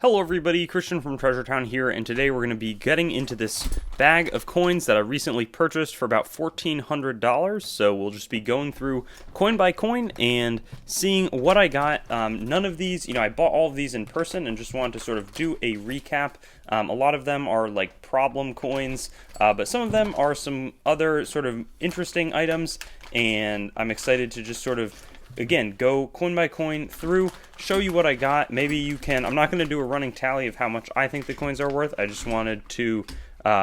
Hello everybody, Christian from Treasure Town here, and today we're going to be getting into this bag of coins that I recently purchased for about $1,400. So we'll just be going through coin by coin and seeing what I got. None of these, I bought all of these in person and just wanted to sort of do a recap. A lot of them are like problem coins, but some of them are some other sort of interesting items, and I'm excited to just sort of again, go coin by coin through, show you what I got. Maybe you can, I'm not going to do a running tally of how much I think the coins are worth. I just wanted to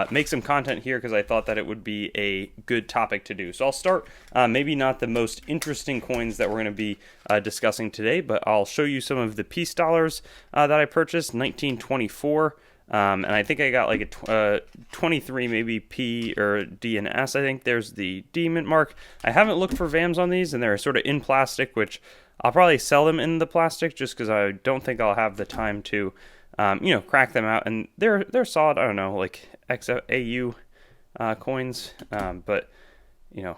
make some content here because I thought that it would be a good topic to do. So I'll start, maybe not the most interesting coins that we're going to be discussing today, but I'll show you some of the peace dollars that I purchased, 1924. And I think I got like a 23 maybe P or D and S. I think there's the D mint mark. I haven't looked for VAMs on these, and they're sort of in plastic, which I'll probably sell them in the plastic just because I don't think I'll have the time to, crack them out. And they're solid. I don't know, like XAU coins, but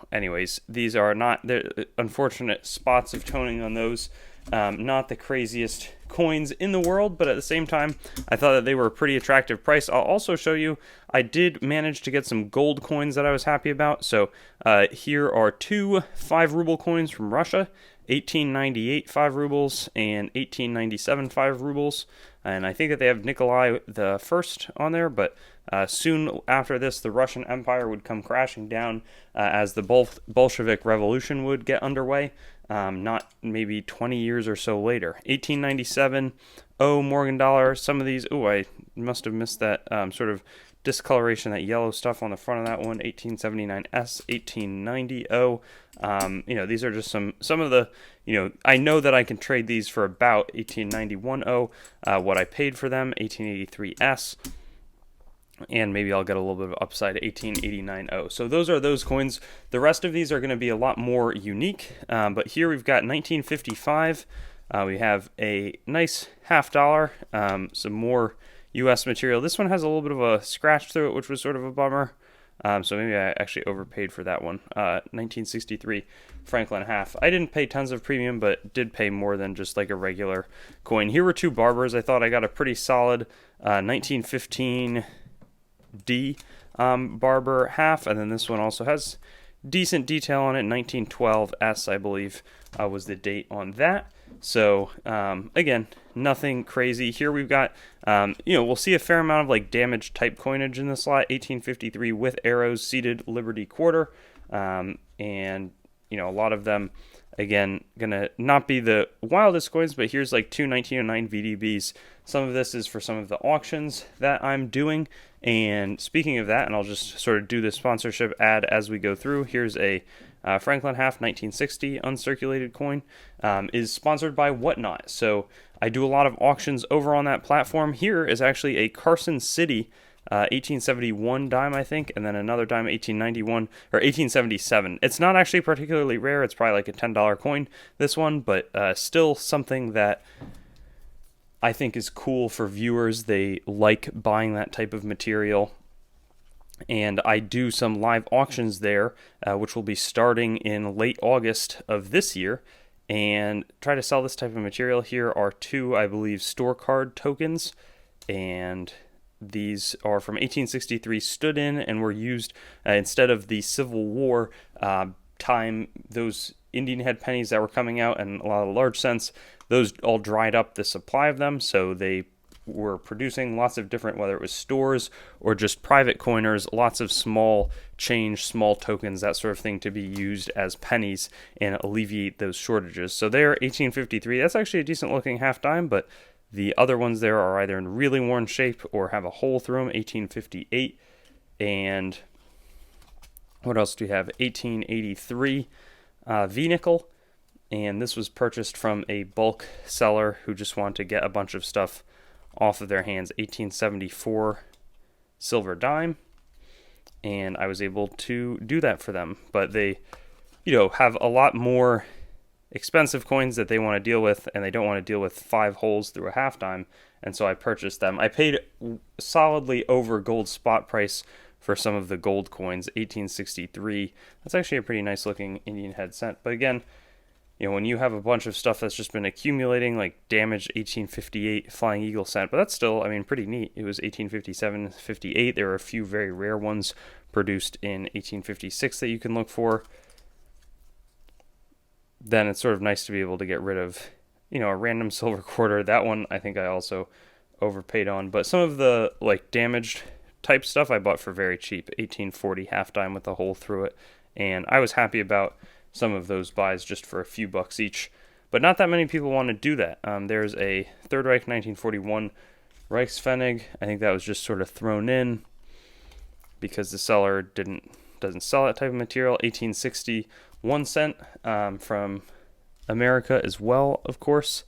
anyways, these are not the unfortunate spots of toning on those. Not the craziest coins in the world, but at the same time, I thought that they were a pretty attractive price. I'll also show you, I did manage to get some gold coins that I was happy about. So here are two 5 ruble coins from Russia, 1898 5 rubles and 1897 5 rubles. And I think that they have Nikolai the First on there, but soon after this, the Russian Empire would come crashing down as the Bolshevik Revolution would get underway. Not maybe 20 years or so later. 1897, Morgan dollar. Some of these, I must have missed that sort of discoloration, that yellow stuff on the front of that one. 1879 S, 1890 these are just some of the, I know that I can trade these for about 1891 what I paid for them. 1883 S. And maybe I'll get a little bit of upside, 1889. So those are those coins. The rest of these are going to be a lot more unique. But here we've got 1955. We have a nice $50, some more U.S. material. This one has a little bit of a scratch through it, which was sort of a bummer. So maybe I actually overpaid for that one. 1963 Franklin half. I didn't pay tons of premium, but did pay more than just like a regular coin. Here were two barbers. I thought I got a pretty solid 1915 D barber half, and then this one also has decent detail on it. 1912 S, I believe, was the date on that. So again, nothing crazy. Here we've got we'll see a fair amount of like damaged type coinage in this lot. 1853 with arrows, seated Liberty quarter, and a lot of them, again, gonna not be the wildest coins, but here's like two 1909 VDBs. Some of this is for some of the auctions that I'm doing. And speaking of that, and I'll just sort of do the sponsorship ad as we go through. Here's a Franklin half 1960 uncirculated coin, is sponsored by Whatnot. So I do a lot of auctions over on that platform. Here is actually a Carson City 1871 dime, I think, and then another dime, 1891 or 1877. It's not actually particularly rare. It's probably like a $10 coin, this one, but still something that I think is cool for viewers. They like buying that type of material. And I do some live auctions there, which will be starting in late August of this year, and try to sell this type of material. Here are two, I believe, store card tokens, and these are from 1863, stood in and were used instead of the Civil War time, those Indian head pennies that were coming out, and a lot of large cents, those all dried up the supply of them, so they were producing lots of different, whether it was stores or just private coiners, lots of small change, small tokens, that sort of thing, to be used as pennies and alleviate those shortages. So there, 1853, that's actually a decent looking half dime, but the other ones there are either in really worn shape or have a hole through them. 1858, and what else do we have? 1883 V-nickel, and this was purchased from a bulk seller who just wanted to get a bunch of stuff off of their hands. 1874 silver dime, and I was able to do that for them. But they, have a lot more expensive coins that they want to deal with, and they don't want to deal with 5 holes through a half dime, and so I purchased them. I paid solidly over gold spot price for some of the gold coins. 1863, that's actually a pretty nice looking Indian head cent, but again, when you have a bunch of stuff that's just been accumulating, like damaged 1858 Flying Eagle cent, but that's still, I mean, pretty neat. It was 1857, 58. There are a few very rare ones produced in 1856 that you can look for. Then it's sort of nice to be able to get rid of, a random silver quarter. That one I think I also overpaid on, but some of the like damaged type stuff I bought for very cheap, 1840 half dime with a hole through it, and I was happy about some of those buys just for a few bucks each. But not that many people want to do that. There's a Third Reich 1941 Reichspfennig. I think that was just sort of thrown in because the seller doesn't sell that type of material. 1860 1 cent from America as well, of course.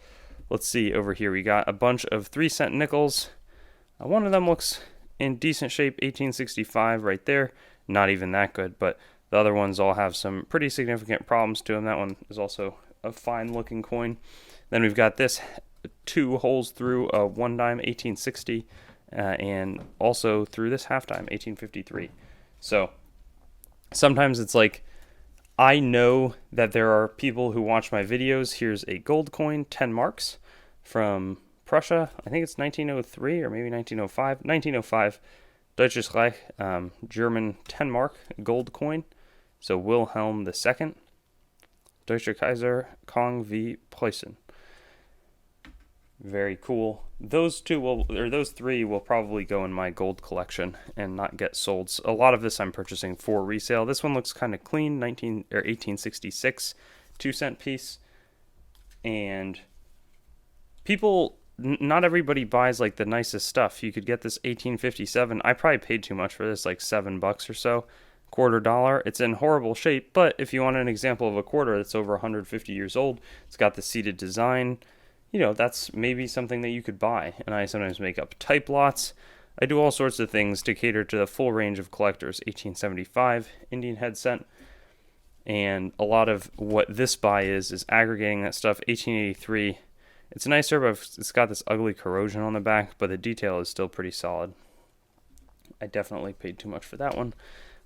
Let's see over here. We got a bunch of 3 cent nickels. One of them looks in decent shape, 1865 right there. Not even that good, but the other ones all have some pretty significant problems to them. That one is also a fine looking coin. Then we've got this 2 holes through a 1 dime, 1860, and also through this half dime, 1853. So sometimes it's like, I know that there are people who watch my videos. Here's a gold coin, 10 marks from Prussia. I think it's 1903 or maybe 1905. 1905, Deutsches Reich, German 10 mark gold coin. So Wilhelm II, Deutscher Kaiser, Kong v. Preußen. Very cool. Those 3 will probably go in my gold collection and not get sold. So a lot of this I'm purchasing for resale. This one looks kind of clean, 1866 2 cent piece. And people, not everybody buys like the nicest stuff. You could get this 1857. I probably paid too much for this, like $7 or so. $0.25. It's in horrible shape, but if you want an example of a quarter that's over 150 years old, it's got the seated design. That's maybe something that you could buy. And I sometimes make up type lots. I do all sorts of things to cater to the full range of collectors. 1875 Indian head cent. And a lot of what this buy is aggregating that stuff. 1883. It's nicer, but it's got this ugly corrosion on the back, but the detail is still pretty solid. I definitely paid too much for that one.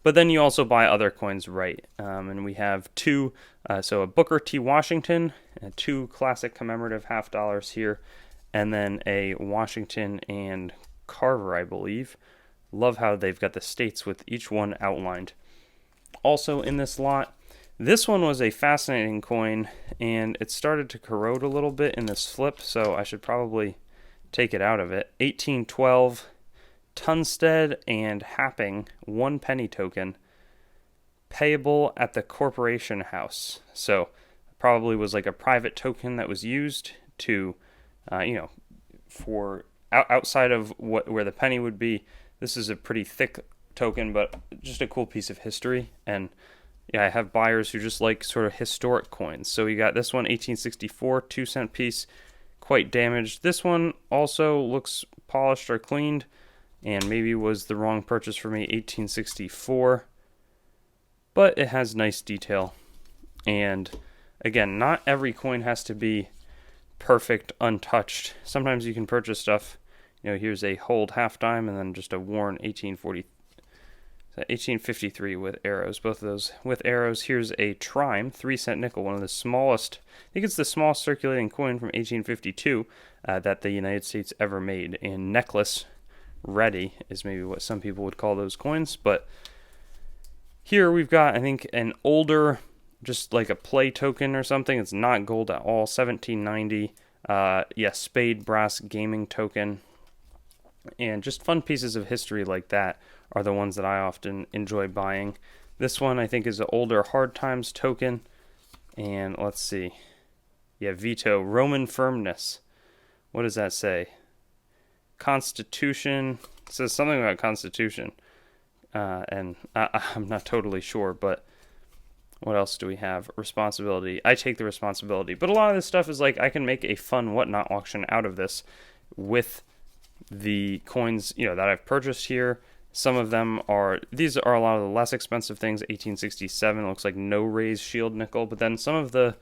But then you also buy other coins right. And we have 2, so a Booker T. Washington, and 2 classic commemorative half dollars here, and then a Washington and Carver, I believe. Love how they've got the states with each one outlined. Also in this lot, this one was a fascinating coin, and it started to corrode a little bit in this flip, so I should probably take it out of it. 1812 Tunstead and Happing 1 penny token, payable at the Corporation House. So probably was like a private token that was used to, for outside of where the penny would be. This is a pretty thick token, but just a cool piece of history. And I have buyers who just like sort of historic coins. So we got this one, 1864, 2 cent piece, quite damaged. This one also looks polished or cleaned, and maybe was the wrong purchase for me, 1864. But it has nice detail. And again, not every coin has to be perfect, untouched. Sometimes you can purchase stuff, here's a hold half dime and then just a worn 1853 with arrows. Both of those with arrows. Here's a Trime 3 cent nickel, one of the smallest, I think it's the smallest circulating coin from 1852 that the United States ever made. And necklace ready is maybe what some people would call those coins. But here we've got, I think, an older, just like a play token or something. It's not gold at all. 1790. Spade brass gaming token. And just fun pieces of history like that are the ones that I often enjoy buying. This one I think is an older Hard Times token. And let's see. Vito, Roman firmness. What does that say? Constitution. It says something about Constitution. And I'm not totally sure, but what else do we have? Responsibility. I take the responsibility. But a lot of this stuff is like, I can make a fun whatnot auction out of this with the coins, that I've purchased here. Some of them these are a lot of the less expensive things. 1867 looks like no raised shield nickel. But then some of the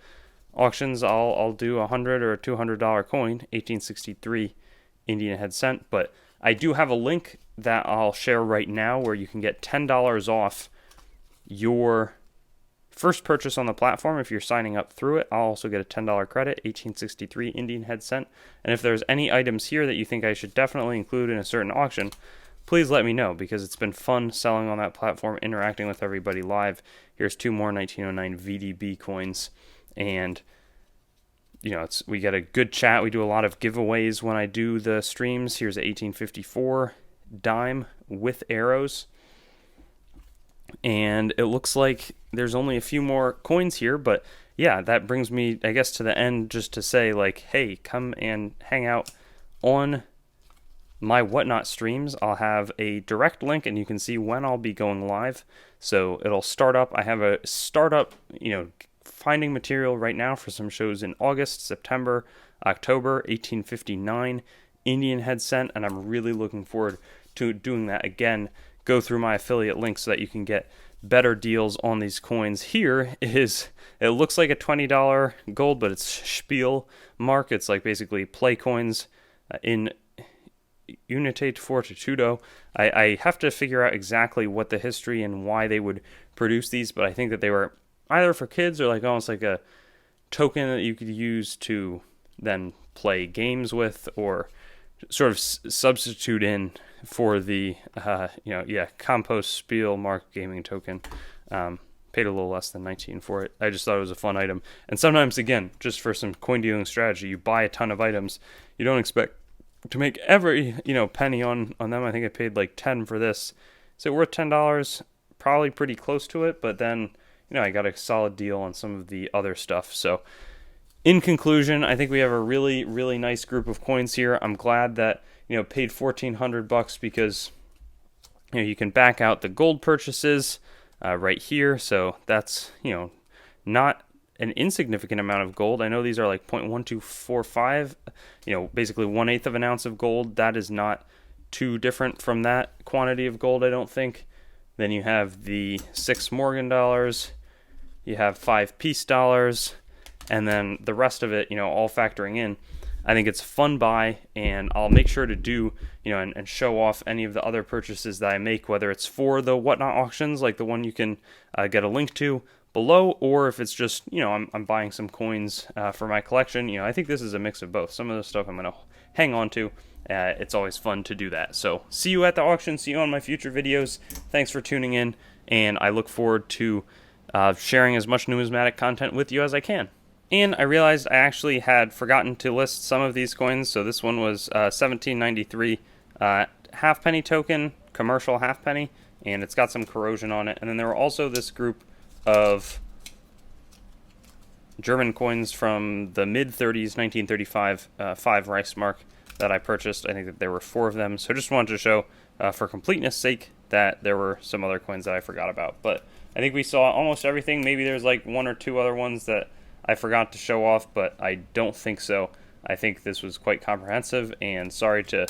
auctions, I'll do $100 or $200 coin, 1863 Indian head cent. But I do have a link that I'll share right now where you can get $10 off your first purchase on the platform, if you're signing up through it, I'll also get a $10 credit, 1863 Indian head cent. And if there's any items here that you think I should definitely include in a certain auction, please let me know, because it's been fun selling on that platform, interacting with everybody live. Here's 2 more 1909 VDB coins, and we get a good chat. We do a lot of giveaways when I do the streams. Here's a 1854 dime with arrows, and it looks like there's only a few more coins here, but yeah, that brings me, I guess, to the end, just to say, like, hey, come and hang out on my Whatnot streams. I'll have a direct link, and you can see when I'll be going live. So it'll start up. I have a startup, finding material right now for some shows in August, September, October, 1859 Indian head cent, and I'm really looking forward to doing that again. Go through my affiliate link so that you can get better deals on these coins. Here is, it looks like a $20 gold, but it's Spiel mark. It's like basically play coins in Unitate Fortitudo. I have to figure out exactly what the history and why they would produce these, but I think that they were either for kids or like almost like a token that you could use to then play games with, or sort of substitute in for the Compost Spiel Mark gaming token. Paid a little less than 19 for it. I just thought it was a fun item. And sometimes, again, just for some coin dealing strategy, you buy a ton of items. You don't expect to make every penny on them. I think I paid like 10 for this. Is it worth $10? Probably pretty close to it, but then I got a solid deal on some of the other stuff. So in conclusion, I think we have a really, really nice group of coins here. I'm glad that paid $1,400 because you can back out the gold purchases right here. So that's not an insignificant amount of gold. I know these are like 0.1245, basically 1/8 of an ounce of gold. That is not too different from that quantity of gold, I don't think. Then you have the 6 Morgan dollars, you have 5 Peace dollars, and then the rest of it, all factoring in. I think it's a fun buy, and I'll make sure to do, and show off any of the other purchases that I make, whether it's for the Whatnot auctions, like the one you can get a link to below, or if it's just, I'm buying some coins for my collection. I think this is a mix of both. Some of the stuff I'm going to hang on to. It's always fun to do that. So see you at the auction. See you on my future videos. Thanks for tuning in, and I look forward to sharing as much numismatic content with you as I can. And I realized I actually had forgotten to list some of these coins. So this one was 1793 halfpenny token, commercial halfpenny, and it's got some corrosion on it. And then there were also this group of German coins from the mid-30s, 1935, 5 Reichsmark that I purchased. I think that there were 4 of them. So just wanted to show, for completeness sake, that there were some other coins that I forgot about. But I think we saw almost everything. Maybe there's like 1 or 2 other ones that I forgot to show off, but I don't think so. I think this was quite comprehensive, and sorry to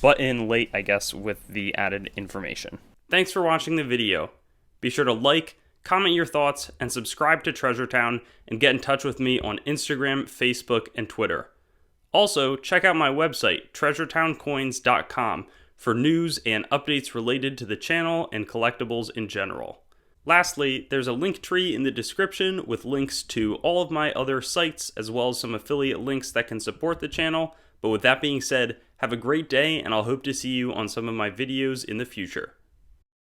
butt in late, I guess, with the added information. Thanks for watching the video. Be sure to like, comment your thoughts, and subscribe to Treasure Town, and get in touch with me on Instagram, Facebook, and Twitter. Also, check out my website, treasuretowncoins.com, for news and updates related to the channel and collectibles in general. Lastly, there's a link tree in the description with links to all of my other sites, as well as some affiliate links that can support the channel. But with that being said, have a great day, and I'll hope to see you on some of my videos in the future.